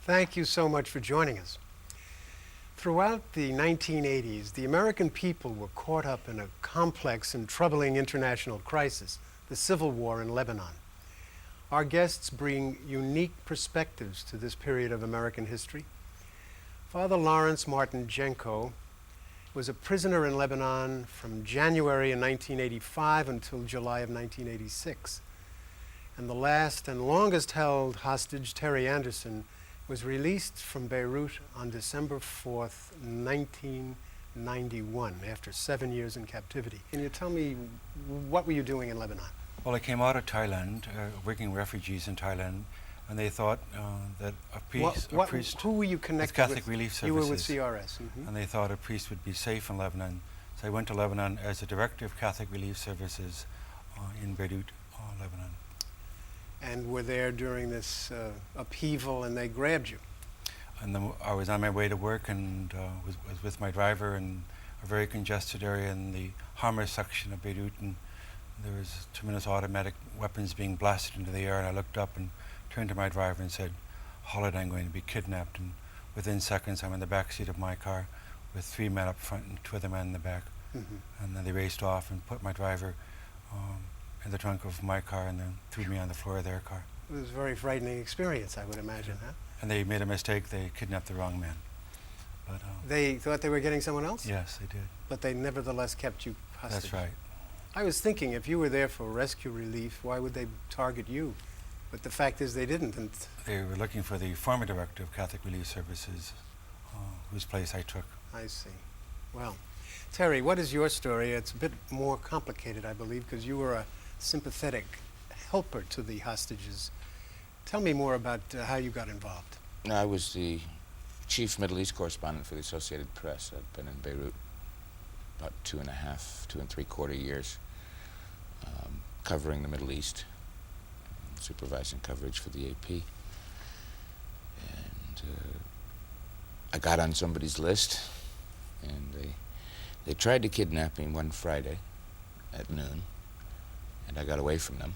Thank you so much for joining us. Throughout the 1980s, the American people were caught up in a complex and troubling international crisis, the Civil War in Lebanon. Our guests bring unique perspectives to this period of American history. Father Lawrence Martin Jenco was a prisoner in Lebanon from January in 1985 until July of 1986. And the last and longest held hostage, Terry Anderson, was released from Beirut on December 4th, 1991, after 7 years in captivity. Can you tell me, what were you doing in Lebanon? Well, I came out of Thailand, working refugees in Thailand, and they thought that a priest who were you connected with? Catholic with? Relief Services. You were with CRS. Mm-hmm. And they thought a priest would be safe in Lebanon. So I went to Lebanon as the director of Catholic Relief Services in Beirut, Lebanon. And were there during this upheaval, and they grabbed you? And then I was on my way to work and was with my driver in a very congested area in the Hammer section of Beirut, and there was tremendous automatic weapons being blasted into the air, and I looked up and turned to my driver and said, "Holland, I'm going to be kidnapped." And within seconds, I'm in the back seat of my car with 3 men up front and 2 other men in the back. Mm-hmm. And then they raced off and put my driver in the trunk of my car and then threw me on the floor of their car. It was a very frightening experience, I would imagine, huh? And they made a mistake. They kidnapped the wrong man. But they thought they were getting someone else? Yes, they did. But they nevertheless kept you hostage. That's right. I was thinking, if you were there for rescue relief, why would they target you? But the fact is they didn't. And they were looking for the former director of Catholic Relief Services, whose place I took. I see. Well, Terry, what is your story? It's a bit more complicated, I believe, because you were a sympathetic helper to the hostages. Tell me more about how you got involved. I was the chief Middle East correspondent for the Associated Press. I'd been in Beirut about 2.75 years, covering the Middle East, supervising coverage for the AP. And I got on somebody's list, and they tried to kidnap me one Friday at noon, and I got away from them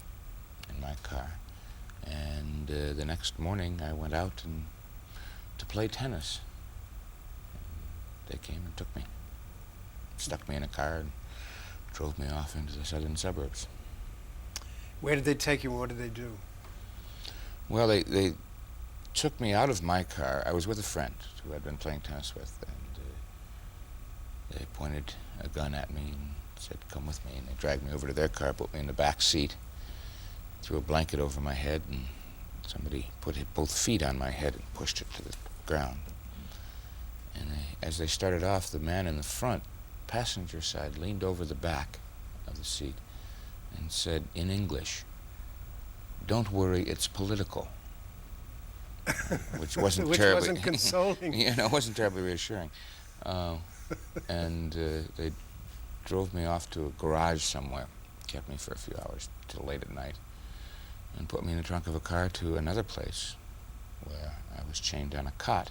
in my car. And the next morning I went out to play tennis. And they came and took me, stuck me in a car and drove me off into the southern suburbs. Where did they take you and what did they do? Well, they took me out of my car. I was with a friend who I'd been playing tennis with, and they pointed a gun at me and said, "Come with me." And they dragged me over to their car, put me in the back seat, threw a blanket over my head, and somebody put both feet on my head and pushed it to the ground. And as they started off, the man in the front, passenger side, leaned over the back of the seat and said in English, "Don't worry, it's political." Which wasn't terribly... wasn't consoling. It wasn't terribly reassuring. And they drove me off to a garage somewhere, kept me for a few hours till late at night, and put me in the trunk of a car to another place where I was chained on a cot,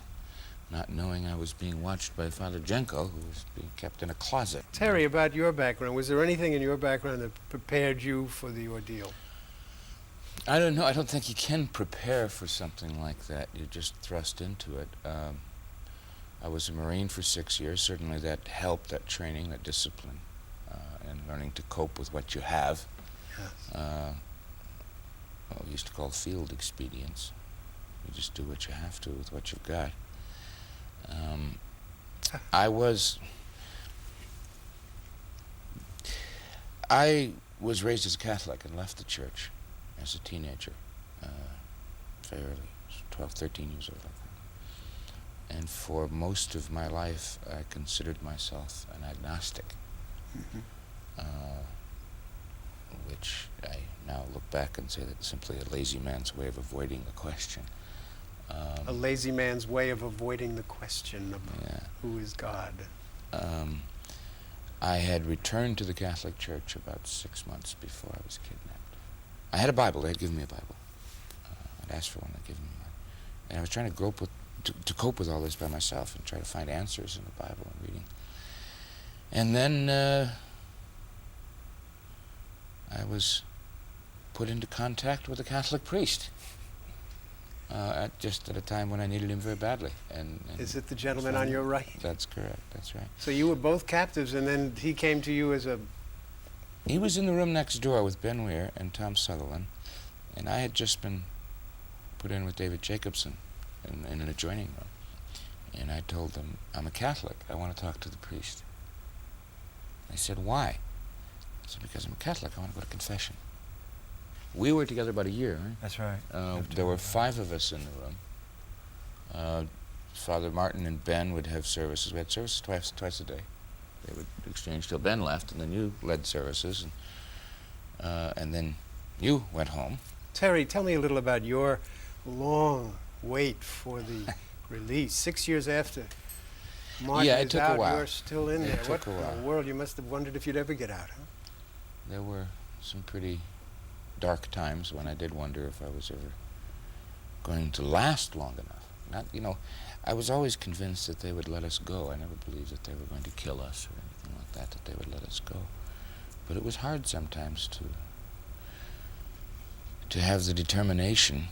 not knowing I was being watched by Father Jenco, who was being kept in a closet. Terry, about your background, was there anything in your background that prepared you for the ordeal? I don't know. I don't think you can prepare for something like that. You're just thrust into it. I was a Marine for 6 years. Certainly that helped, that training, that discipline, and learning to cope with what you have. Yes. What we used to call field expedience. You just do what you have to with what you've got. I was raised as a Catholic and left the church as a teenager, very early, 12, 13 years old, I think. And for most of my life, I considered myself an agnostic, which I now look back and say that's simply a lazy man's way of avoiding the question. A lazy man's way of avoiding the question of who is God. I had returned to the Catholic Church about 6 months before I was kidnapped. I had a Bible. They had given me a Bible. I'd asked for one. They'd given me one. And I was trying to cope with all this by myself and try to find answers in the Bible and reading. And then I was put into contact with a Catholic priest. just at a time when I needed him very badly. And Is it the gentleman on your right? That's correct. That's right. So you were both captives, and then he came to you as a... He was in the room next door with Ben Weir and Tom Sutherland, and I had just been put in with David Jacobson in an adjoining room. And I told them, I'm a Catholic. I want to talk to the priest. They said, why? I said, because I'm a Catholic. I want to go to confession. We were together about a year, right? That's right. There were 5 of us in the room. Father Martin and Ben would have services. We had services twice a day. They would exchange till Ben left, and then you led services, and then you went home. Terry, tell me a little about your long wait for the release. 6 years after Martin Yeah, it is took a out, while. you're still in It there. took What a in while. the world? You must have wondered if you'd ever get out, huh? There were some pretty dark times when I did wonder if I was ever going to last long enough. I was always convinced that they would let us go. I never believed that they were going to kill us or anything like that, that they would let us go. But it was hard sometimes to have the determination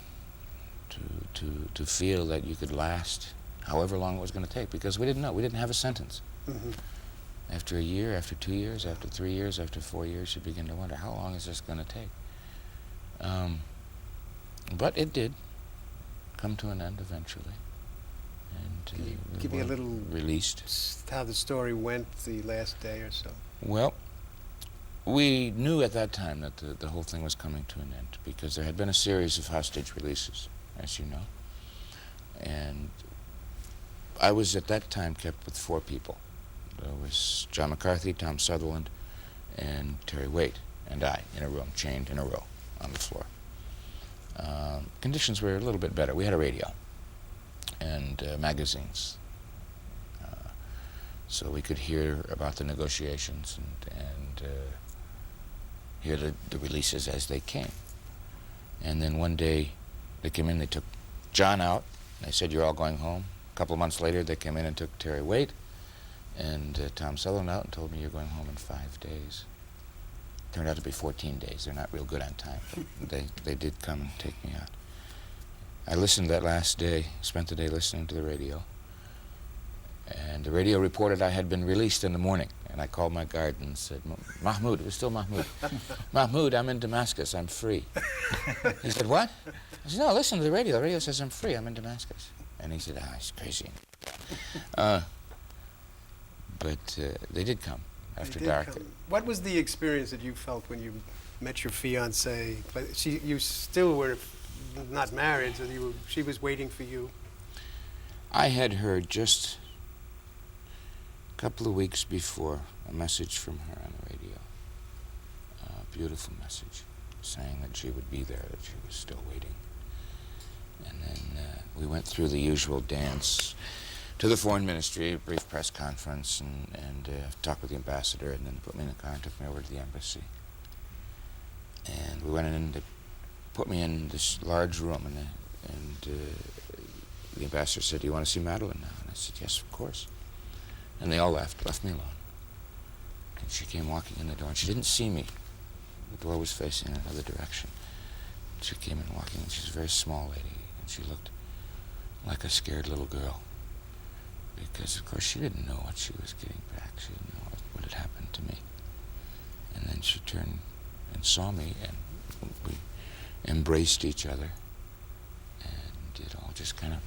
to feel that you could last however long it was going to take, because we didn't know. We didn't have a sentence. Mm-hmm. After a year, after 2 years, after 3 years, after 4 years, you begin to wonder, how long is this going to take? But it did come to an end eventually. And Can you we give me a were little released. how the story went the last day or so? Well, we knew at that time that the whole thing was coming to an end, because there had been a series of hostage releases, as you know. And I was at that time kept with 4 people. There was John McCarthy, Tom Sutherland, and Terry Waite, and I, in a room, chained in a row on the floor. Conditions were a little bit better. We had a radio and magazines, so we could hear about the negotiations and hear the releases as they came. And then one day they came in, they took John out, they said, you're all going home. A couple of months later they came in and took Terry Waite and Tom Sutherland out and told me, you're going home in 5 days. Turned out to be 14 days. They're not real good on time, but they did come and take me out. I listened that last day, spent the day listening to the radio, and the radio reported I had been released in the morning, and I called my guard and said, Mahmoud, it was still Mahmoud. Mahmoud, I'm in Damascus, I'm free. He said, what? I said, no, listen to the radio says I'm free, I'm in Damascus. And he said, he's crazy. But they did come after dark. What was the experience that you felt when you met your fiancée? But you still were not married, so she was waiting for you. I had heard just a couple of weeks before a message from her on the radio, a beautiful message saying that she would be there, that she was still waiting. And then we went through the usual dance to the foreign ministry, a brief press conference, and talked with the ambassador, and then put me in the car and took me over to the embassy. And we went in, they put me in this large room, and the ambassador said, do you want to see Madeline now? And I said, yes, of course. And they all left me alone. And she came walking in the door, and she didn't see me. The door was facing in another direction. She came in walking, and she's a very small lady, and she looked like a scared little girl. Because, of course, she didn't know what she was getting back. She didn't know what had happened to me. And then she turned and saw me, and we embraced each other, and it all just kind of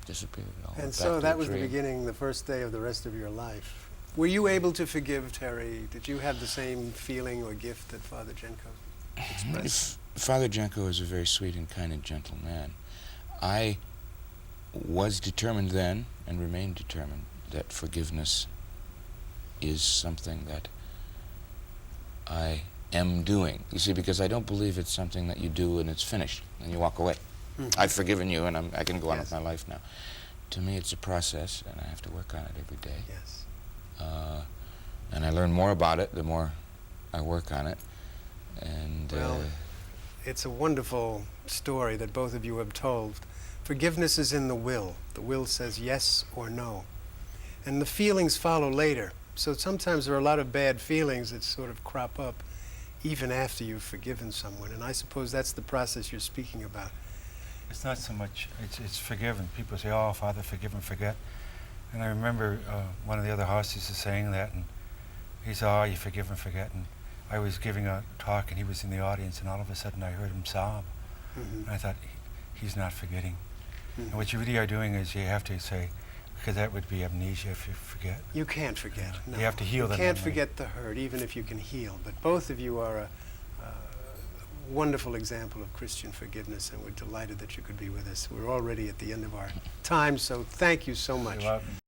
disappeared. And so that was the beginning, the first day of the rest of your life. Were you able to forgive Terry? Did you have the same feeling or gift that Father Jenco expressed? Father Jenco is a very sweet and kind and gentle man. I was determined then, and remain determined, that forgiveness is something that I am doing. You see, because I don't believe it's something that you do and it's finished, and you walk away. Mm-hmm. I've forgiven you, and I can go on with my life now. To me, it's a process, and I have to work on it every day. Yes. And I learn more about it the more I work on it. And well, it's a wonderful story that both of you have told. Forgiveness is in the will. The will says yes or no. And the feelings follow later. So sometimes there are a lot of bad feelings that sort of crop up even after you've forgiven someone. And I suppose that's the process you're speaking about. It's not so much, it's forgiven. People say, oh, Father, forgive and forget. And I remember one of the other hostesses saying that, and he said, oh, you forgive and forget. And I was giving a talk, and he was in the audience, and all of a sudden I heard him sob. Mhm. And I thought, he's not forgetting. Mhm. And what you really are doing is you have to say, because that would be amnesia if you forget. You can't forget. No. You have to heal the You can't memory. forget the hurt, even if you can heal. But both of you are a wonderful example of Christian forgiveness, and we're delighted that you could be with us. We're already at the end of our time, so thank you so much You're welcome.